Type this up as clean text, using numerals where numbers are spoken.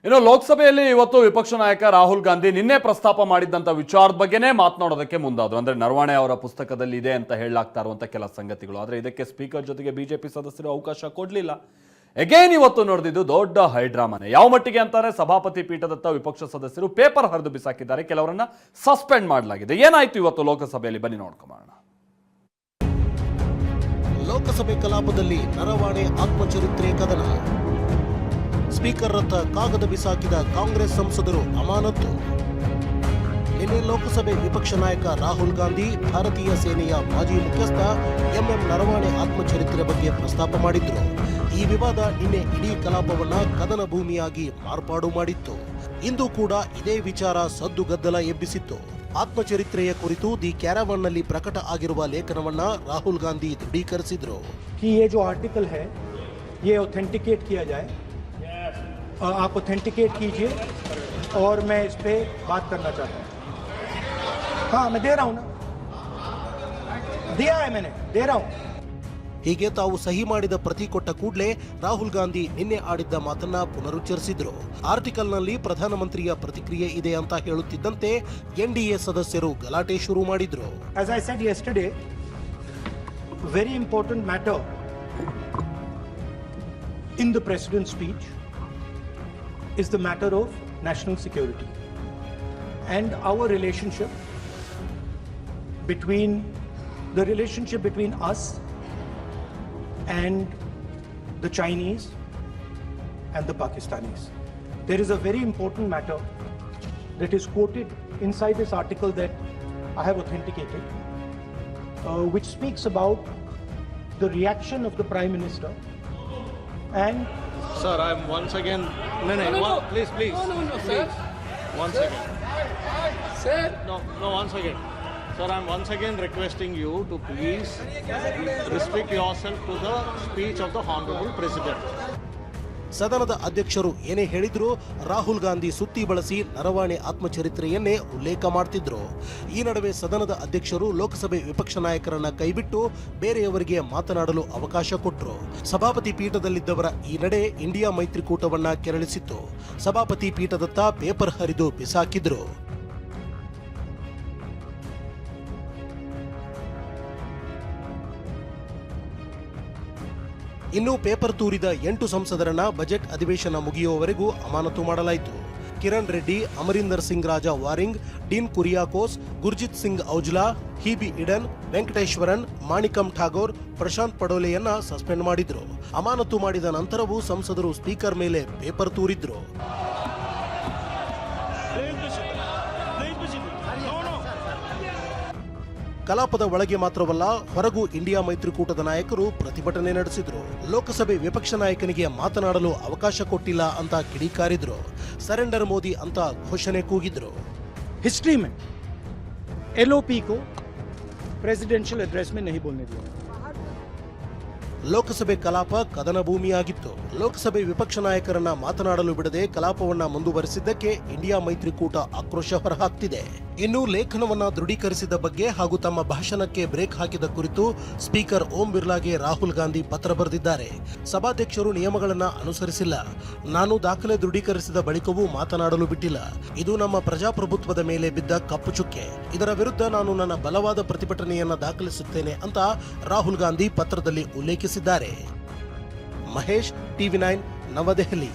ಇನ್ನು ಲೋಕಸಭೆಯಲ್ಲಿ ಇವತ್ತು ವಿಪಕ್ಷ ನಾಯಕ ರಾಹುಲ್ ಗಾಂಧಿ ನಿನ್ನೆ ಪ್ರಸ್ತಾಪ ಮಾಡಿದ್ದಂಥ ವಿಚಾರದ ಬಗ್ಗೆನೇ ಮಾತನಾಡೋದಕ್ಕೆ ಮುಂದಾದ್ರು. ಅಂದ್ರೆ ನರವಣೆ ಅವರ ಪುಸ್ತಕದಲ್ಲಿ ಇದೆ ಅಂತ ಹೇಳಲಾಗ್ತಾ ಇರುವಂತ ಕೆಲ ಸಂಗತಿಗಳು. ಆದ್ರೆ ಇದಕ್ಕೆ ಸ್ಪೀಕರ್ ಜೊತೆಗೆ ಬಿಜೆಪಿ ಸದಸ್ಯರು ಅವಕಾಶ ಕೊಡ್ಲಿಲ್ಲ. ಎಗೇನ್ ಇವತ್ತು ನೋಡಿದ್ದು ದೊಡ್ಡ ಹೈಡ್ರಾಮನೆ. ಯಾವ ಮಟ್ಟಿಗೆ ಅಂತಾರೆ, ಸಭಾಪತಿ ಪೀಠದತ್ತ ವಿಪಕ್ಷ ಸದಸ್ಯರು ಪೇಪರ್ ಹರಿದು ಬಿಸಾಕಿದ್ದಾರೆ, ಕೆಲವರನ್ನ ಸಸ್ಪೆಂಡ್ ಮಾಡಲಾಗಿದೆ. ಏನಾಯ್ತು ಇವತ್ತು ಲೋಕಸಭೆಯಲ್ಲಿ, ಬನ್ನಿ ನೋಡ್ಕೊಂಬೋಣ. ಲೋಕಸಭೆ ಕಲಾಪದಲ್ಲಿ ನರವಾಣೆ ಆತ್ಮಚರಿತ್ರೆ ಕದನ. ಸ್ಪೀಕರ್ ರತ್ತ ಕಾಗದ ಬಿಸಾಕಿದ ಕಾಂಗ್ರೆಸ್ ಸಂಸದರು ಅಮಾನತು. ನಿನ್ನೆ ಲೋಕಸಭೆ ವಿಪಕ್ಷ ನಾಯಕ ರಾಹುಲ್ ಗಾಂಧಿ ಭಾರತೀಯ ಸೇನೆಯ ಮಾಜಿ ಮುಖ್ಯಸ್ಥ ಎಂಎಂ ನರವಾಣೆ ಆತ್ಮಚರಿತ್ರೆ ಬಗ್ಗೆ ಪ್ರಸ್ತಾಪ ಮಾಡಿದ್ರು. ಈ ವಿವಾದ ನಿನ್ನೆ ಇಡೀ ಕಲಾಪವನ್ನ ಕದನ ಭೂಮಿಯಾಗಿ ಮಾರ್ಪಾಡು ಮಾಡಿತ್ತು. ಇಂದು ಕೂಡ ಇದೇ ವಿಚಾರ ಸದ್ದುಗದ್ದಲ ಎಬ್ಬಿಸಿತ್ತು. ಆತ್ಮಚರಿತ್ರೆಯ ಕುರಿತು ದಿ ಕ್ಯಾರವಾನ್ನಲ್ಲಿ ಪ್ರಕಟ ಆಗಿರುವ ಲೇಖನವನ್ನ ರಾಹುಲ್ ಗಾಂಧಿ ದೃಢೀಕರಿಸಿದ್ರು. ಆರ್ಟಿಕಲ್ है ये ऑथेंटिकेट किया जाए, आप ऑथेंटिकेट कीजिए और मैं इस पे बात करना चाहता हूँ. हाँ, मैं दे रहा हूँ ना, दिया है मैंने, दे रहा हूँ. ಹೀಗೆ ತಾವು ಸಹಿ ಮಾಡಿದ ಪ್ರತಿ ಕೊಟ್ಟ ಕೂಡಲೇ ರಾಹುಲ್ ಗಾಂಧಿ ನಿನ್ನೆ ಆಡಿದ್ದ ಮಾತನ್ನ ಪುನರುಚ್ಚರಿಸಿದ್ರು. ಆರ್ಟಿಕಲ್ನಲ್ಲಿ ಪ್ರಧಾನಮಂತ್ರಿಯ ಪ್ರತಿಕ್ರಿಯೆ ಇದೆ ಅಂತ ಹೇಳುತ್ತಿದ್ದಂತೆ ಎನ್ಡಿಎ ಸದಸ್ಯರು ಗಲಾಟೆ ಶುರು ಮಾಡಿದ್ರು. As I said yesterday, very important matter in the president's speech is the matter of national security and our relationship between us and the Chinese and the Pakistanis. There is a very important matter that is quoted inside this article that I have authenticated, which speaks about the reaction of the Prime Minister and... Sir, I am once again... No, please. No, please. Once again. Sir? No, once again. Sir, I am once again requesting you to please restrict yourself to the speech of the Honorable President. ಸದನದ ಅಧ್ಯಕ್ಷರು ಏನೇ ಹೇಳಿದ್ರು ರಾಹುಲ್ ಗಾಂಧಿ ಸುತ್ತಿ ಬಳಸಿ ನರವಾಣೆ ಆತ್ಮಚರಿತ್ರೆಯನ್ನೇ ಉಲ್ಲೇಖ ಮಾಡ್ತಿದ್ರು. ಈ ನಡುವೆ ಸದನದ ಅಧ್ಯಕ್ಷರು ಲೋಕಸಭೆ ವಿಪಕ್ಷ ನಾಯಕರನ್ನ ಕೈಬಿಟ್ಟು ಬೇರೆಯವರಿಗೆ ಮಾತನಾಡಲು ಅವಕಾಶ ಕೊಟ್ಟರು. ಸಭಾಪತಿ ಪೀಠದಲ್ಲಿದ್ದವರ ಈ ನಡೆ ಇಂಡಿಯಾ ಮೈತ್ರಿಕೂಟವನ್ನ ಕೆರಳಿಸಿತ್ತು. ಸಭಾಪತಿ ಪೀಠದತ್ತ ಪೇಪರ್ ಹರಿದು ಬಿಸಾಕಿದ್ರು. ಇನ್ನು ಪೇಪರ್ ತೂರಿದ 8 ಸಂಸದರನ್ನ ಬಜೆಟ್ ಅಧಿವೇಶನ ಮುಗಿಯುವವರೆಗೂ ಅಮಾನತು ಮಾಡಲಾಯಿತು. ಕಿರಣ್ ರೆಡ್ಡಿ, ಅಮರಿಂದರ್ ಸಿಂಗ್ ರಾಜಾ ವಾರಿಂಗ್, ಡೀನ್ ಕುರಿಯಾಕೋಸ್, ಗುರ್ಜಿತ್ ಸಿಂಗ್ ಔಜ್ಲಾ, ಹಿಬಿ ಇಡನ್, ವೆಂಕಟೇಶ್ವರನ್, ಮಾಣಿಕಂ ಠಾಗೋರ್, ಪ್ರಶಾಂತ್ ಪಡೋಲೆಯನ್ನ ಸಸ್ಪೆಂಡ್ ಮಾಡಿದ್ರು. ಅಮಾನತು ಮಾಡಿದ ನಂತರವೂ ಸಂಸದರು ಸ್ಪೀಕರ್ ಮೇಲೆ ಪೇಪರ್ ತೂರಿದ್ರು. ಕಲಾಪದ ಒಳಗೆ ಮಾತ್ರವಲ್ಲ, ಹೊರಗೂ ಇಂಡಿಯಾ ಮೈತ್ರಿಕೂಟದ ನಾಯಕರು ಪ್ರತಿಭಟನೆ ನಡೆಸಿದ್ರು. ಲೋಕಸಭೆ ವಿಪಕ್ಷ ನಾಯಕನಿಗೆ ಮಾತನಾಡಲು ಅವಕಾಶ ಕೊಟ್ಟಿಲ್ಲ ಅಂತ ಕಿಡಿಕಾರಿದ್ರು. ಸರೆಂಡರ್ ಮೋದಿ ಅಂತ ಘೋಷಣೆ ಕೂಗಿದ್ರು. हिस्ट्री में एलओपी को प्रेसिडेंशियल एड्रेस में नहीं बोलने दिया. ಲೋಕಸಭೆ ಕಲಾಪ ಕದನ ಭೂಮಿಯಾಗಿತ್ತು. ಲೋಕಸಭೆ ವಿಪಕ್ಷ ನಾಯಕರನ್ನ ಮಾತನಾಡಲು ಬಿಡದೆ ಕಲಾಪವನ್ನ ಮುಂದುವರೆಸಿದ್ದಕ್ಕೆ ಇಂಡಿಯಾ ಮೈತ್ರಿಕೂಟ ಆಕ್ರೋಶ ಹೊರಹಾಕ್ತಿದೆ. ಇನ್ನು ಲೇಖನವನ್ನ ದೃಢೀಕರಿಸಿದ ಬಗ್ಗೆ ಹಾಗೂ ತಮ್ಮ ಭಾಷಣಕ್ಕೆ ಬ್ರೇಕ್ ಹಾಕಿದ ಕುರಿತು ಸ್ಪೀಕರ್ ಓಂ ಬಿರ್ಲಾಗೆ ರಾಹುಲ್ ಗಾಂಧಿ ಪತ್ರ ಬರೆದಿದ್ದಾರೆ. ಸಭಾಧ್ಯಕ್ಷರು ನಿಯಮಗಳನ್ನ ಅನುಸರಿಸಿಲ್ಲ, ನಾನು ದಾಖಲೆ ದೃಢೀಕರಿಸಿದ ಬಳಿಕವೂ ಮಾತನಾಡಲು ಬಿಟ್ಟಿಲ್ಲ. ಇದು ನಮ್ಮ ಪ್ರಜಾಪ್ರಭುತ್ವದ ಮೇಲೆ ಬಿದ್ದ ಕಪ್ಪು ಚುಕ್ಕೆ. ಇದರ ವಿರುದ್ಧ ನಾನು ನನ್ನ ಬಲವಾದ ಪ್ರತಿಭಟನೆಯನ್ನ ದಾಖಲಿಸುತ್ತೇನೆ ಅಂತ ರಾಹುಲ್ ಗಾಂಧಿ ಪತ್ರದಲ್ಲಿ ಉಲ್ಲೇಖಿಸಿದ್ದಾರೆ. ಮಹೇಶ್, ಟಿವಿ9, ನವದೆಹಲಿ.